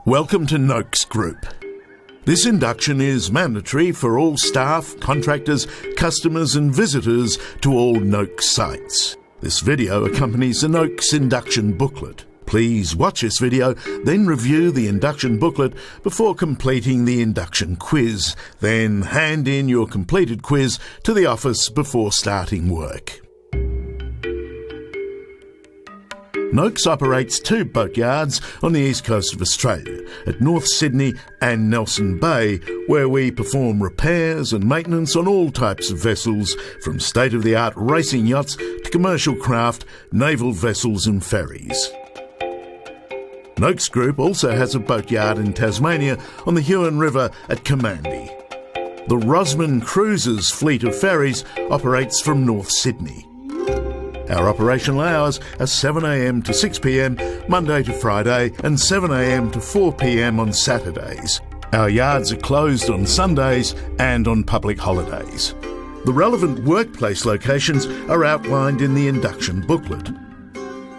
Welcome to Noakes Group. This induction is mandatory for all staff, contractors, customers and visitors to all Noakes sites. This video accompanies the Noakes induction booklet. Please watch this video, then review the induction booklet before completing the induction quiz. Then hand in your completed quiz to the office before starting work. Noakes operates 2 boatyards on the east coast of Australia, at North Sydney and Nelson Bay, where we perform repairs and maintenance on all types of vessels, from state-of-the-art racing yachts to commercial craft, naval vessels and ferries. Noakes Group also has a boatyard in Tasmania on the Huon River at Kamandi. The Rosman Cruises fleet of ferries operates from North Sydney. Our operational hours are 7 a.m. to 6 p.m. Monday to Friday and 7 a.m. to 4 p.m. on Saturdays. Our yards are closed on Sundays and on public holidays. The relevant workplace locations are outlined in the induction booklet.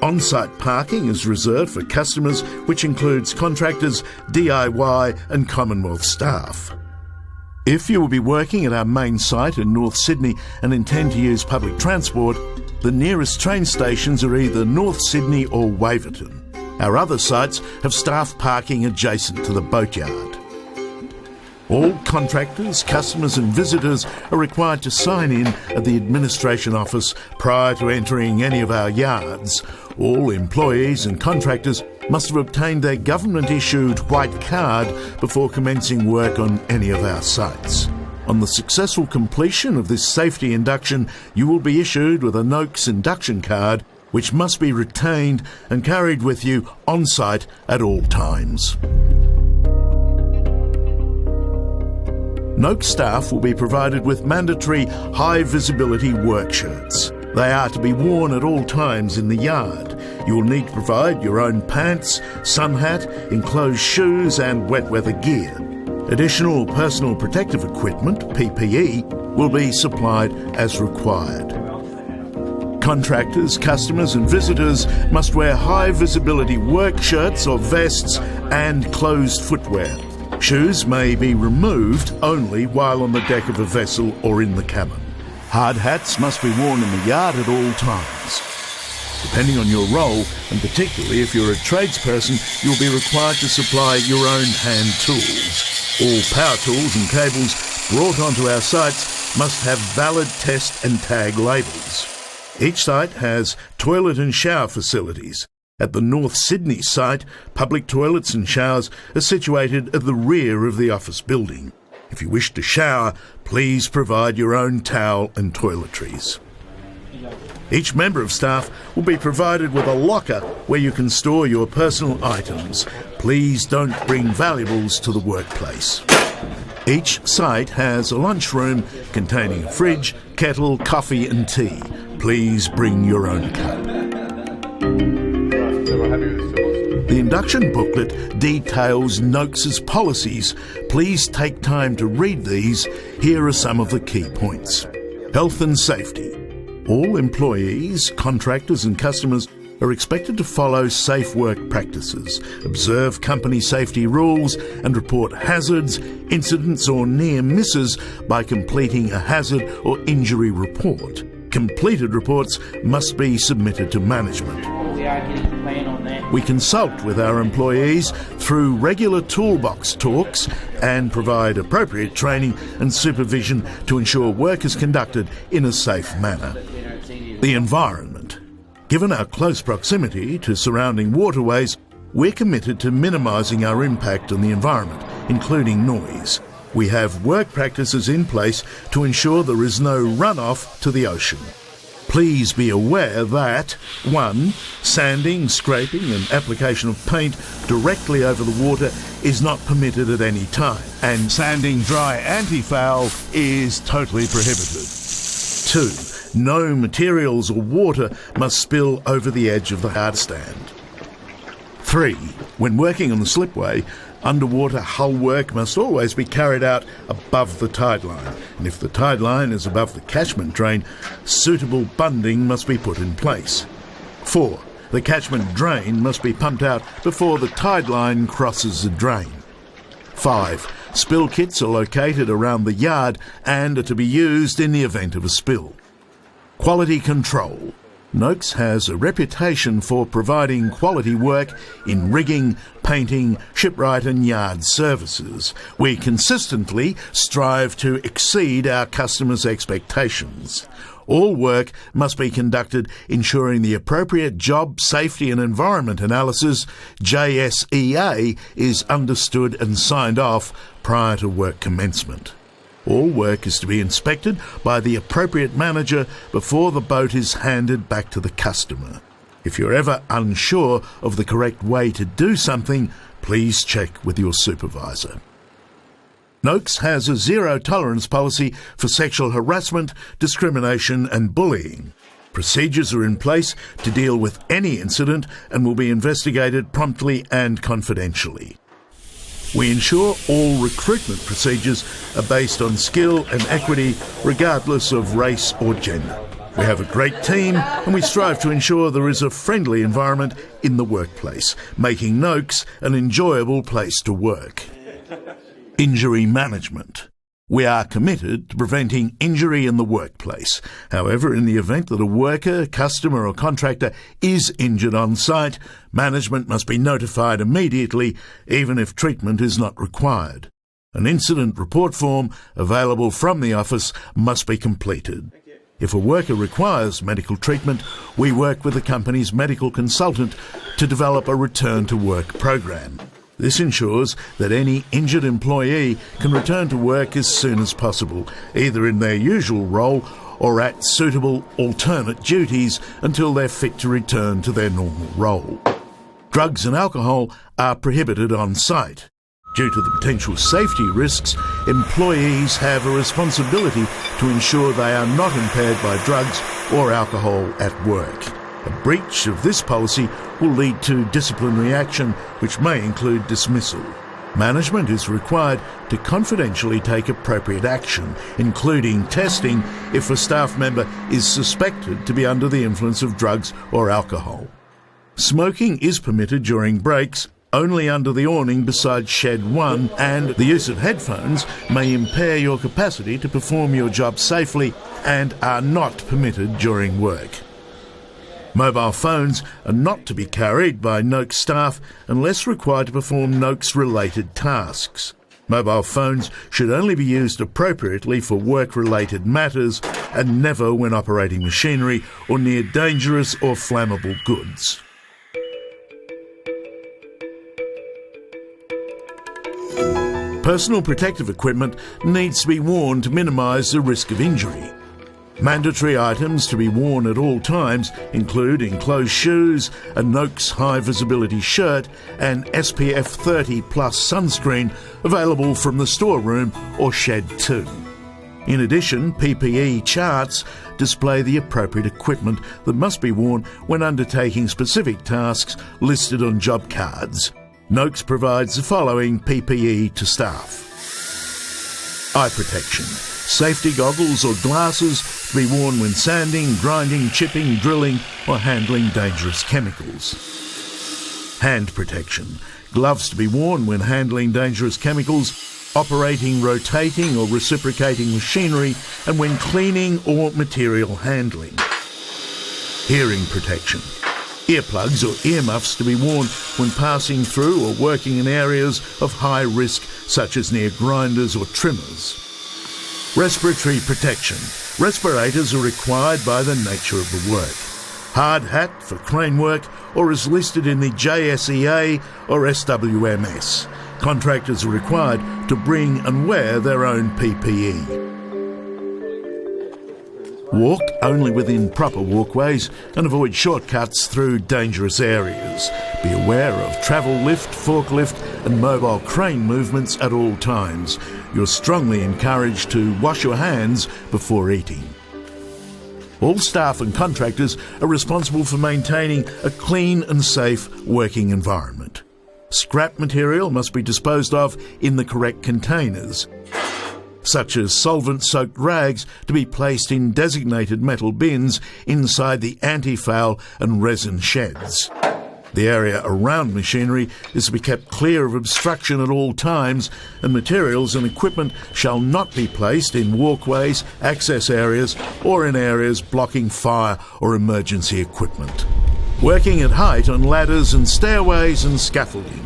On-site parking is reserved for customers, which includes contractors, DIY and Commonwealth staff. If you will be working at our main site in North Sydney and intend to use public transport, the nearest train stations are either North Sydney or Waverton. Our other sites have staff parking adjacent to the boatyard. All contractors, customers and visitors are required to sign in at the administration office prior to entering any of our yards. All employees and contractors must have obtained their government-issued white card before commencing work on any of our sites. On the successful completion of this safety induction, you will be issued with a Noakes induction card, which must be retained and carried with you on site at all times. Noakes staff will be provided with mandatory high-visibility work shirts. They are to be worn at all times in the yard. You will need to provide your own pants, sun hat, enclosed shoes and wet weather gear. Additional personal protective equipment, PPE, will be supplied as required. Contractors, customers and visitors must wear high-visibility work shirts or vests and closed footwear. Shoes may be removed only while on the deck of a vessel or in the cabin. Hard hats must be worn in the yard at all times. Depending on your role, and particularly if you're a tradesperson, you'll be required to supply your own hand tools. All power tools and cables brought onto our sites must have valid test and tag labels. Each site has toilet and shower facilities. At the North Sydney site, public toilets and showers are situated at the rear of the office building. If you wish to shower, please provide your own towel and toiletries. Each member of staff will be provided with a locker where you can store your personal items. Please don't bring valuables to the workplace. Each site has a lunchroom containing a fridge, kettle, coffee and tea. Please bring your own cup. The induction booklet details Noakes' policies. Please take time to read these. Here are some of the key points. Health and safety. All employees, contractors and customers are expected to follow safe work practices, observe company safety rules and report hazards, incidents or near misses by completing a hazard or injury report. Completed reports must be submitted to management. We consult with our employees through regular toolbox talks and provide appropriate training and supervision to ensure work is conducted in a safe manner. The environment. Given our close proximity to surrounding waterways, we're committed to minimising our impact on the environment, including noise. We have work practices in place to ensure there is no runoff to the ocean. Please be aware that 1. Sanding, scraping and application of paint directly over the water is not permitted at any time, and sanding dry anti-foul is totally prohibited. 2. No materials or water must spill over the edge of the hard stand. 3. When working on the slipway, underwater hull work must always be carried out above the tide line, and if the tide line is above the catchment drain, suitable bunding must be put in place. 4. The catchment drain must be pumped out before the tide line crosses the drain. 5. Spill kits are located around the yard and are to be used in the event of a spill. Quality control. Noakes has a reputation for providing quality work in rigging, painting, shipwright and yard services. We consistently strive to exceed our customers' expectations. All work must be conducted ensuring the appropriate job, safety and environment analysis, JSEA, is understood and signed off prior to work commencement. All work is to be inspected by the appropriate manager before the boat is handed back to the customer. If you're ever unsure of the correct way to do something, please check with your supervisor. Noakes has a zero-tolerance policy for sexual harassment, discrimination and bullying. Procedures are in place to deal with any incident and will be investigated promptly and confidentially. We ensure all recruitment procedures are based on skill and equity, regardless of race or gender. We have a great team and we strive to ensure there is a friendly environment in the workplace, making Noakes an enjoyable place to work. Injury management. We are committed to preventing injury in the workplace. However, in the event that a worker, customer or contractor is injured on site, management must be notified immediately, even if treatment is not required. An incident report form available from the office must be completed. If a worker requires medical treatment, we work with the company's medical consultant to develop a return-to-work program. This ensures that any injured employee can return to work as soon as possible, either in their usual role or at suitable alternate duties until they're fit to return to their normal role. Drugs and alcohol are prohibited on site. Due to the potential safety risks, employees have a responsibility to ensure they are not impaired by drugs or alcohol at work. A breach of this policy will lead to disciplinary action, which may include dismissal. Management is required to confidentially take appropriate action, including testing if a staff member is suspected to be under the influence of drugs or alcohol. Smoking is permitted during breaks only under the awning beside Shed 1, and the use of headphones may impair your capacity to perform your job safely and are not permitted during work. Mobile phones are not to be carried by Noakes staff unless required to perform Noakes-related tasks. Mobile phones should only be used appropriately for work-related matters and never when operating machinery or near dangerous or flammable goods. Personal protective equipment needs to be worn to minimise the risk of injury. Mandatory items to be worn at all times include enclosed shoes, a Noakes high-visibility shirt and SPF 30 plus sunscreen available from the storeroom or Shed 2. In addition, PPE charts display the appropriate equipment that must be worn when undertaking specific tasks listed on job cards. Noakes provides the following PPE to staff. Eye protection. Safety goggles or glasses to be worn when sanding, grinding, chipping, drilling or handling dangerous chemicals. Hand protection. Gloves to be worn when handling dangerous chemicals, operating, rotating or reciprocating machinery and when cleaning or material handling. Hearing protection. Earplugs or earmuffs to be worn when passing through or working in areas of high risk such as near grinders or trimmers. Respiratory protection. Respirators are required by the nature of the work. Hard hat for crane work or is listed in the JSEA or SWMS. Contractors are required to bring and wear their own PPE. Walk only within proper walkways and avoid shortcuts through dangerous areas. Be aware of travel lift, forklift and mobile crane movements at all times. You're strongly encouraged to wash your hands before eating. All staff and contractors are responsible for maintaining a clean and safe working environment. Scrap material must be disposed of in the correct containers. such as solvent-soaked rags, to be placed in designated metal bins inside the anti-foul and resin sheds. The area around machinery is to be kept clear of obstruction at all times, and materials and equipment shall not be placed in walkways, access areas, or in areas blocking fire or emergency equipment. Working at height on ladders and stairways and scaffolding.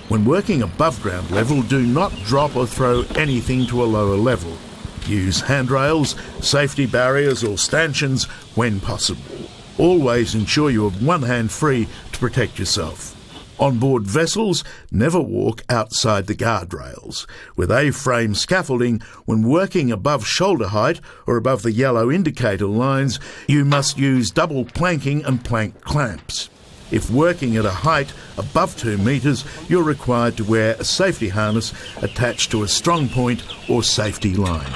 When working above ground level, do not drop or throw anything to a lower level. Use handrails, safety barriers or stanchions when possible. Always ensure you have one hand free to protect yourself. On board vessels, never walk outside the guardrails. With A-frame scaffolding, when working above shoulder height or above the yellow indicator lines, you must use double planking and plank clamps. If working at a height above 2 metres, you're required to wear a safety harness attached to a strong point or safety line.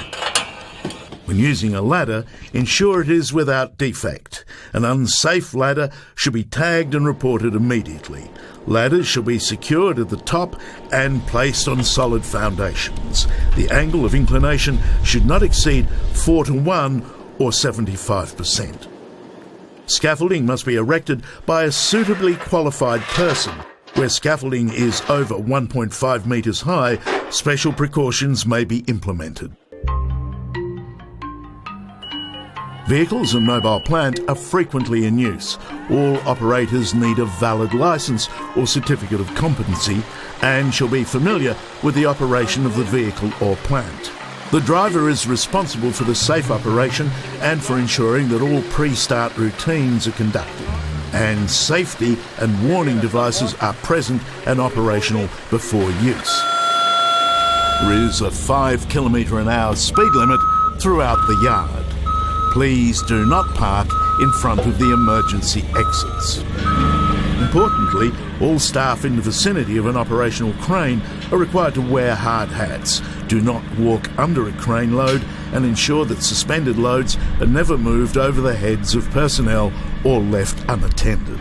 When using a ladder, ensure it is without defect. An unsafe ladder should be tagged and reported immediately. Ladders should be secured at the top and placed on solid foundations. The angle of inclination should not exceed 4:1 or 75%. Scaffolding must be erected by a suitably qualified person. Where scaffolding is over 1.5 metres high, special precautions may be implemented. Vehicles and mobile plant are frequently in use. All operators need a valid licence or certificate of competency and shall be familiar with the operation of the vehicle or plant. The driver is responsible for the safe operation and for ensuring that all pre-start routines are conducted, and safety and warning devices are present and operational before use. There is a 5 km/h speed limit throughout the yard. Please do not park in front of the emergency exits. Importantly, all staff in the vicinity of an operational crane are required to wear hard hats. Do not walk under a crane load and ensure that suspended loads are never moved over the heads of personnel or left unattended.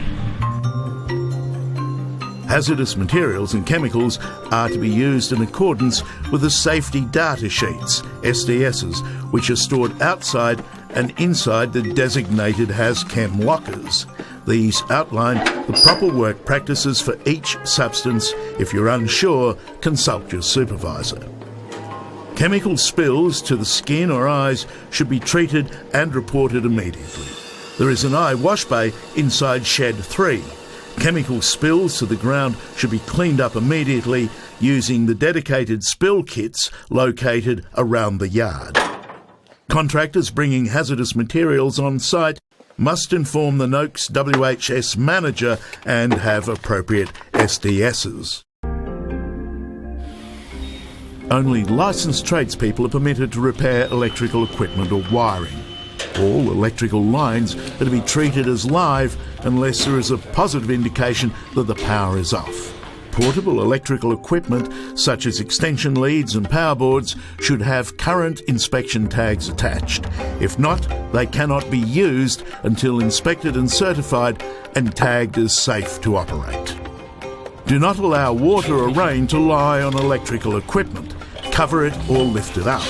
Hazardous materials and chemicals are to be used in accordance with the safety data sheets, SDSs, which are stored outside and inside the designated HazChem lockers. These outline the proper work practices for each substance. If you're unsure, consult your supervisor. Chemical spills to the skin or eyes should be treated and reported immediately. There is an eye wash bay inside Shed 3. Chemical spills to the ground should be cleaned up immediately using the dedicated spill kits located around the yard. Contractors bringing hazardous materials on site must inform the Noakes WHS manager and have appropriate SDSs. Only licensed tradespeople are permitted to repair electrical equipment or wiring. All electrical lines are to be treated as live unless there is a positive indication that the power is off. Portable electrical equipment, such as extension leads and power boards, should have current inspection tags attached. If not, they cannot be used until inspected and certified and tagged as safe to operate. Do not allow water or rain to lie on electrical equipment. Cover it or lift it up.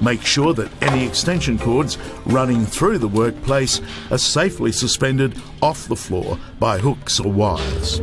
Make sure that any extension cords running through the workplace are safely suspended off the floor by hooks or wires.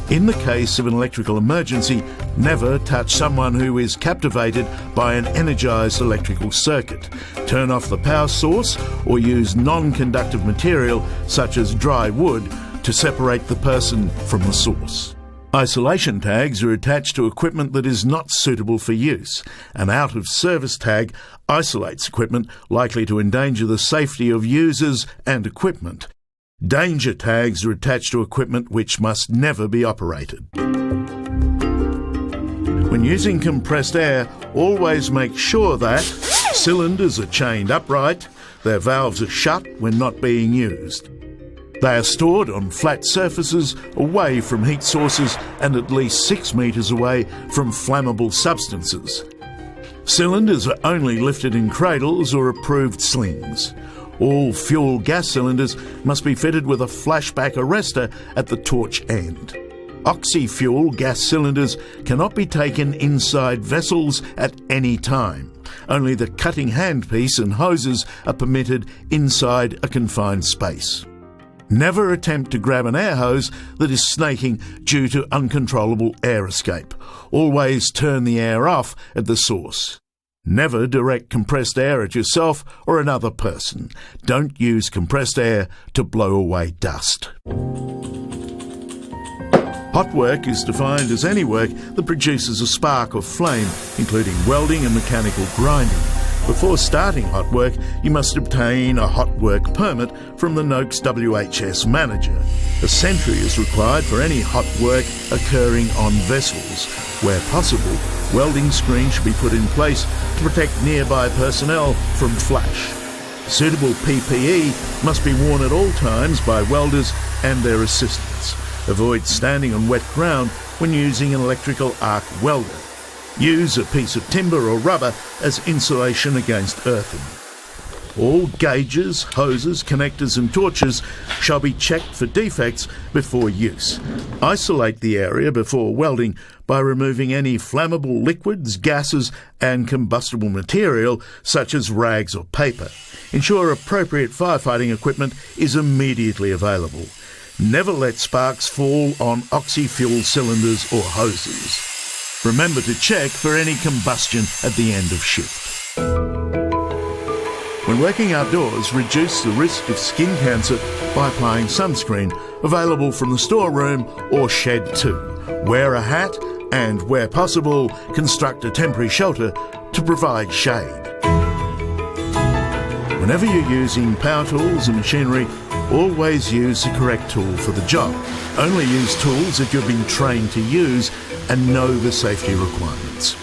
In the case of an electrical emergency, never touch someone who is captivated by an energised electrical circuit. Turn off the power source or use non-conductive material such as dry wood to separate the person from the source. Isolation tags are attached to equipment that is not suitable for use. An out-of-service tag isolates equipment likely to endanger the safety of users and equipment. Danger tags are attached to equipment which must never be operated. When using compressed air, always make sure that cylinders are chained upright, their valves are shut when not being used. They are stored on flat surfaces away from heat sources and at least 6 metres away from flammable substances. Cylinders are only lifted in cradles or approved slings. All fuel gas cylinders must be fitted with a flashback arrestor at the torch end. Oxy-fuel gas cylinders cannot be taken inside vessels at any time. Only the cutting handpiece and hoses are permitted inside a confined space. Never attempt to grab an air hose that is snaking due to uncontrollable air escape. Always turn the air off at the source. Never direct compressed air at yourself or another person. Don't use compressed air to blow away dust. Hot work is defined as any work that produces a spark or flame, including welding and mechanical grinding. Before starting hot work, you must obtain a hot work permit from the Noakes WHS manager. A sentry is required for any hot work occurring on vessels. Where possible, welding screens should be put in place to protect nearby personnel from flash. Suitable PPE must be worn at all times by welders and their assistants. Avoid standing on wet ground when using an electrical arc welder. Use a piece of timber or rubber as insulation against earthing. All gauges, hoses, connectors and torches shall be checked for defects before use. Isolate the area before welding by removing any flammable liquids, gases and combustible material such as rags or paper. Ensure appropriate firefighting equipment is immediately available. Never let sparks fall on oxy-fuel cylinders or hoses. Remember to check for any combustion at the end of shift. When working outdoors, reduce the risk of skin cancer by applying sunscreen, available from the storeroom or shed too. Wear a hat and, where possible, construct a temporary shelter to provide shade. Whenever you're using power tools and machinery, always use the correct tool for the job. Only use tools that you've been trained to use and know the safety requirements.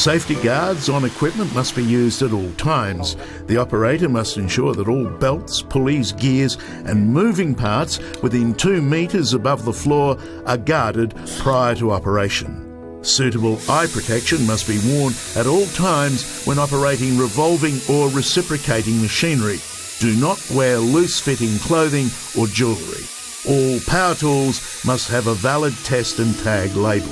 Safety guards on equipment must be used at all times. The operator must ensure that all belts, pulleys, gears and moving parts within 2 metres above the floor are guarded prior to operation. Suitable eye protection must be worn at all times when operating revolving or reciprocating machinery. Do not wear loose-fitting clothing or jewellery. All power tools must have a valid test and tag label.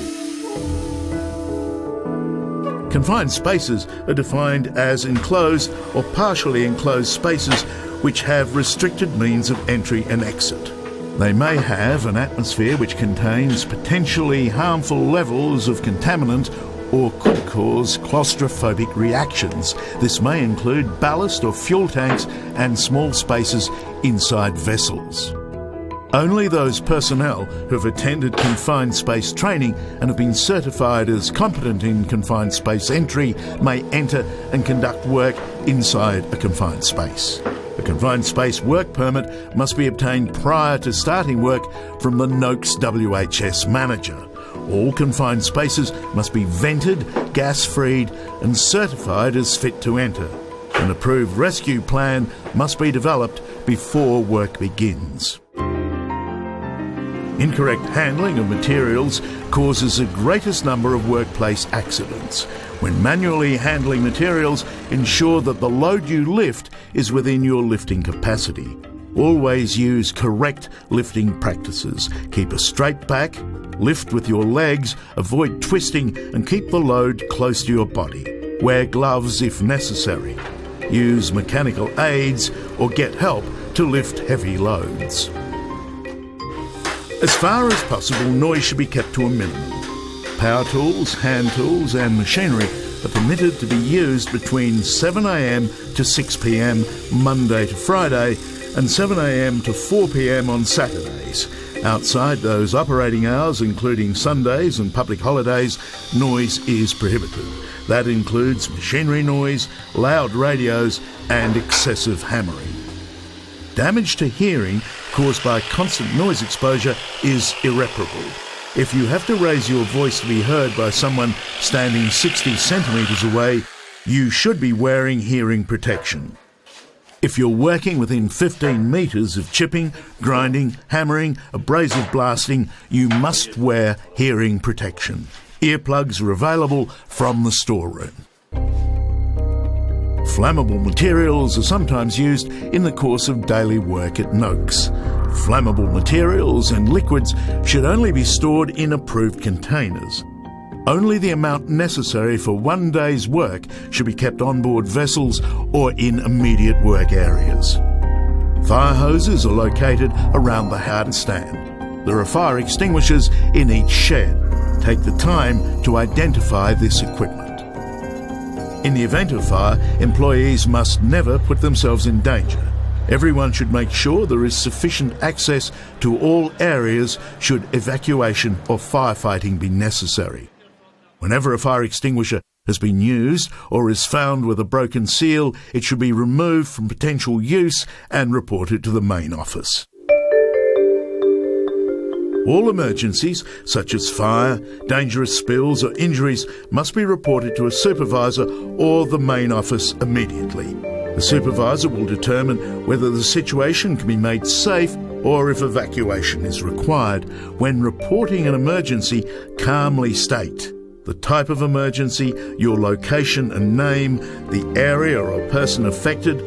Confined spaces are defined as enclosed or partially enclosed spaces which have restricted means of entry and exit. They may have an atmosphere which contains potentially harmful levels of contaminant or could cause claustrophobic reactions. This may include ballast or fuel tanks and small spaces inside vessels. Only those personnel who have attended confined space training and have been certified as competent in confined space entry may enter and conduct work inside a confined space. A confined space work permit must be obtained prior to starting work from the Noakes WHS manager. All confined spaces must be vented, gas-freed and certified as fit to enter. An approved rescue plan must be developed before work begins. Incorrect handling of materials causes the greatest number of workplace accidents. When manually handling materials, ensure that the load you lift is within your lifting capacity. Always use correct lifting practices. Keep a straight back, lift with your legs, avoid twisting and keep the load close to your body. Wear gloves if necessary. Use mechanical aids or get help to lift heavy loads. As far as possible, noise should be kept to a minimum. Power tools, hand tools and machinery are permitted to be used between 7 a.m. to 6 p.m. Monday to Friday and 7 a.m. to 4 p.m. on Saturdays. Outside those operating hours, including Sundays and public holidays, noise is prohibited. That includes machinery noise, loud radios and excessive hammering. Damage to hearing caused by constant noise exposure is irreparable. If you have to raise your voice to be heard by someone standing 60 centimetres away, you should be wearing hearing protection. If you're working within 15 metres of chipping, grinding, hammering, abrasive blasting, you must wear hearing protection. Earplugs are available from the storeroom. Flammable materials are sometimes used in the course of daily work at Noakes. Flammable materials and liquids should only be stored in approved containers. Only the amount necessary for one day's work should be kept on board vessels or in immediate work areas. Fire hoses are located around the hard stand. There are fire extinguishers in each shed. Take the time to identify this equipment. In the event of fire, employees must never put themselves in danger. Everyone should make sure there is sufficient access to all areas should evacuation or firefighting be necessary. Whenever a fire extinguisher has been used or is found with a broken seal, it should be removed from potential use and reported to the main office. All emergencies, such as fire, dangerous spills or injuries, must be reported to a supervisor or the main office immediately. The supervisor will determine whether the situation can be made safe or if evacuation is required. When reporting an emergency, calmly state the type of emergency, your location and name, the area or person affected,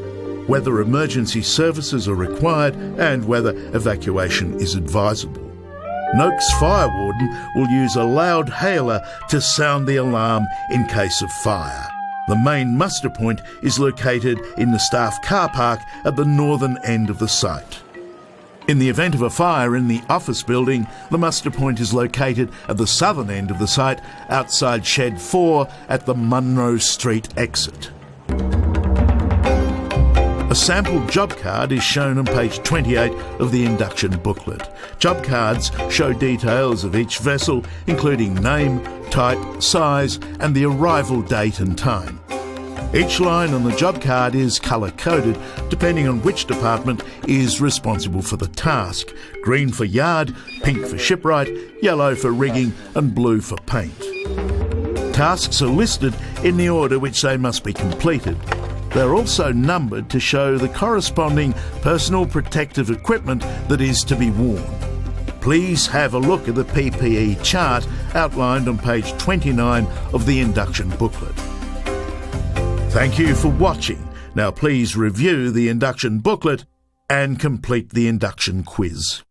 whether emergency services are required, and whether evacuation is advisable. Noakes Fire Warden will use a loud hailer to sound the alarm in case of fire. The main muster point is located in the staff car park at the northern end of the site. In the event of a fire in the office building, the muster point is located at the southern end of the site, outside Shed 4 at the Munro Street exit. A sample job card is shown on page 28 of the induction booklet. Job cards show details of each vessel, including name, type, size, and the arrival date and time. Each line on the job card is colour-coded, depending on which department is responsible for the task. Green for yard, pink for shipwright, yellow for rigging, and blue for paint. Tasks are listed in the order which they must be completed. They're also numbered to show the corresponding personal protective equipment that is to be worn. Please have a look at the PPE chart outlined on page 29 of the induction booklet. Thank you for watching. Now please review the induction booklet and complete the induction quiz.